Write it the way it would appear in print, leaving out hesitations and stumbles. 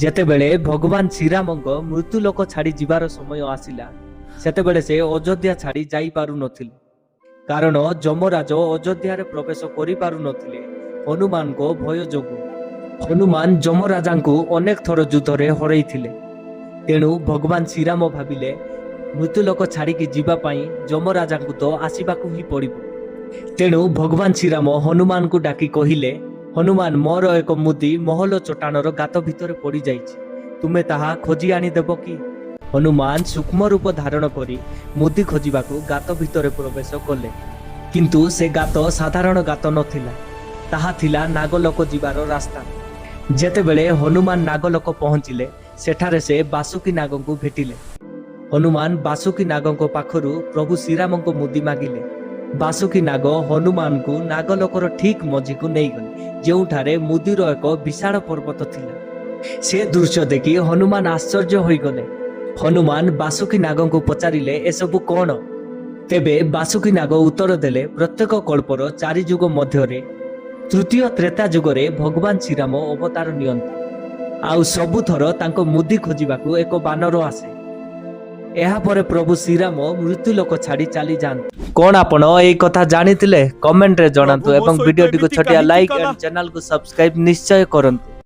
ଯେତେବେଳେ ଭଗବାନ ଶ୍ରୀରାମଙ୍କ ମୃତ୍ୟୁଲୋକ ଛାଡ଼ି ଯିବାର ସମୟ ଆସିଲା, ସେତେବେଳେ ସେ ଅଯୋଧ୍ୟା ଛାଡ଼ି ଯାଇପାରୁନଥିଲେ। କାରଣ ଯମରାଜ ଅଯୋଧ୍ୟାରେ ପ୍ରବେଶ କରିପାରୁନଥିଲେ ହନୁମାନଙ୍କ ଭୟ ଯୋଗୁଁ। ହନୁମାନ ଯମରାଜାଙ୍କୁ ଅନେକ ଥର ଯୁଦ୍ଧରେ ହରାଇଥିଲେ। ତେଣୁ ଭଗବାନ ଶ୍ରୀରାମ ଭାବିଲେ ମୃତ୍ୟୁଲୋକ ଛାଡ଼ିକି ଯିବା ପାଇଁ ଯମରାଜାଙ୍କୁ ତ ଆସିବାକୁ ହିଁ ପଡ଼ିବ। ତେଣୁ ଭଗବାନ ଶ୍ରୀରାମ ହନୁମାନଙ୍କୁ ଡାକି କହିଲେ, ହନୁମାନ, ମୋର ଏକ ମୁଦି ମହଲ ଚଟାଣର ଗାତ ଭିତରେ ପଡ଼ିଯାଇଛି, ତୁମେ ତାହା ଖୋଜି ଆଣିଦେବ କି? ହନୁମାନ ସୂକ୍ଷ୍ମ ରୂପ ଧାରଣ କରି ମୁଦି ଖୋଜିବାକୁ ଗାତ ଭିତରେ ପ୍ରବେଶ କଲେ। କିନ୍ତୁ ସେ ଗାତ ସାଧାରଣ ଗାତ ନଥିଲା, ତାହା ଥିଲା ନାଗଲୋକ ଯିବାର ରାସ୍ତା। ଯେତେବେଳେ ହନୁମାନ ନାଗଲୋକ ପହଞ୍ଚିଲେ, ସେଠାରେ ସେ ବାସୁକୀ ନାଗଙ୍କୁ ଭେଟିଲେ। ହନୁମାନ ବାସୁକୀ ନାଗଙ୍କ ପାଖରୁ ପ୍ରଭୁ ଶ୍ରୀରାମଙ୍କ ମୁଦି ମାଗିଲେ। ବାସୁକୀ ନାଗ ହନୁମାନଙ୍କୁ ନାଗଲୋକର ଠିକ୍ ମଝିକୁ ନେଇଗଲେ, ଯେଉଁଠାରେ ମୁଦିର ଏକ ବିଶାଳ ପର୍ବତ ଥିଲା। ସେ ଦୃଶ୍ୟ ଦେଖି ହନୁମାନ ଆଶ୍ଚର୍ଯ୍ୟ ହୋଇଗଲେ। ହନୁମାନ ବାସୁକୀ ନାଗଙ୍କୁ ପଚାରିଲେ, ଏସବୁ କ'ଣ? ତେବେ ବାସୁକୀ ନାଗ ଉତ୍ତର ଦେଲେ, ପ୍ରତ୍ୟେକ କଳ୍ପର 4 ଯୁଗ ମଧ୍ୟରେ ତୃତୀୟ ତ୍ରେତା ଯୁଗରେ ଭଗବାନ ଶ୍ରୀରାମ ଅବତାର ନିଅନ୍ତି। ଆଉ ସବୁଥର ତାଙ୍କ ମୁଦି ଖୋଜିବାକୁ ଏକ ବାନର ଆସେ। ଏହାପରେ ପ୍ରଭୁ ଶ୍ରୀରାମ ମୃତ୍ୟୁଲୋକ ଛାଡ଼ି ଚାଲିଯାଆନ୍ତି। କ'ଣ ଆପଣ ଏହି କଥା ଜାଣିଥିଲେ? କମେଣ୍ଟରେ ଜଣାନ୍ତୁ ଏବଂ ଭିଡ଼ିଓଟିକୁ ଛୋଟିଆ ଲାଇକ୍ ଏବଂ ଚ୍ୟାନେଲକୁ ସବସ୍କ୍ରାଇବ୍ ନିଶ୍ଚୟ କରନ୍ତୁ।